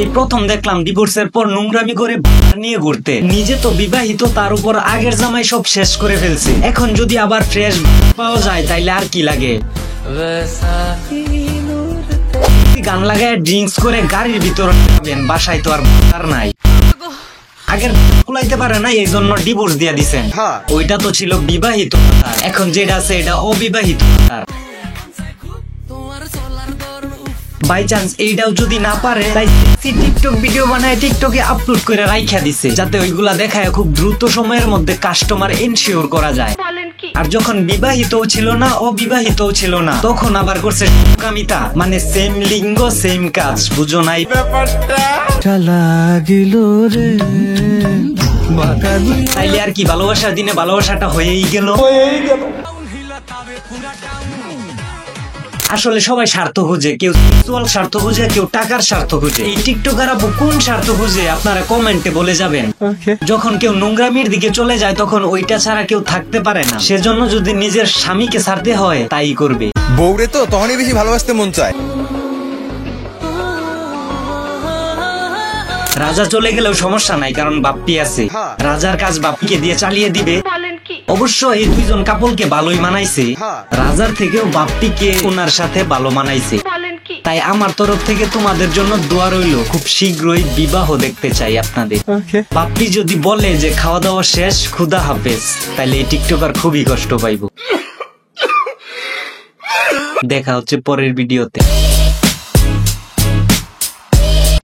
এই প্রথম দেখলাম ডিভোর্সের পর নোংরামি করে নিয়ে ঘুরতে। নিজে তো বিবাহিত, তার উপর আগের জামাই সব শেষ করে ফেলছে। এখন যদি আবার ফ্রেশ পাওয়া যায় তাইলে আর কি লাগে। গান লাগায় ড্রিঙ্কস করে গাড়ির ভিতরে যাবেন, বাসায় তো আর নাই। আগের কুলাইতে পারে না, এই জন্য ডিভোর্স দিয়ে দিছেন। ওইটা তো ছিল বিবাহিত, এখন যেটা আছে এটা অবিবাহিত। বাই চান্স এইটাও যদি না পারে, তাই টিকটক ভিডিও বানায় টিকটকে আপলোড করে রাইখা দিছে, যাতে ওইগুলা দেখায় খুব দ্রুত সময়ের মধ্যে কাস্টমার এনশিওর করা যায়। আর যখন বিবাহিত ছিল না, অবিবাহিত ছিল না, তখন আবার করছে কামিতা, মানে সেম লিঙ্গ সেম কাজ। বুঝো নাই ব্যাপারটা? তাইলে আর কি, ভালোবাসার দিনে ভালোবাসাটা হয়েই গেল। আসলে সবাই স্বার্থ খুঁজে, কেউ সেক্সুয়াল স্বার্থ খুঁজে, কেউ টাকার স্বার্থ খুঁজে। এই টিকটকার আপু কোন স্বার্থ খুঁজে আপনারা কমেন্টে বলে যাবেন। যখন কেউ নোংরামির দিকে চলে যায় তখন ওইটা ছাড়া কেউ থাকতে পারে না। সেজন্য যদি নিজের স্বামীকে ছাড়তে হয় তাই করবে। বউরে তো তখনই বেশি ভালোবাসতে মন চায়। রাজা চলে গেলেও সমস্যা নাই, কারণ বাপ্পি আছে। রাজার কাজ বাপ্পিকে দিয়ে চালিয়ে দিবে। অবশ্য এই দুইজন কাপলকে ভালোই মানাইছে। রাজার থেকেও বাপ্পিকে ওনার সাথে ভালো মানাইছে। তাই আমার তরফ থেকে তোমাদের জন্য দোয়া রইল, খুব শীঘ্রই বিবাহ দেখতে চাই আপনাদের। বাপ্পি যদি বলে যে খাওয়া দাওয়া শেষ, খুদা হাফেজ, তাহলে এই টিকটকার খুবই কষ্ট পাইব। দেখা হচ্ছে পরের ভিডিওতে।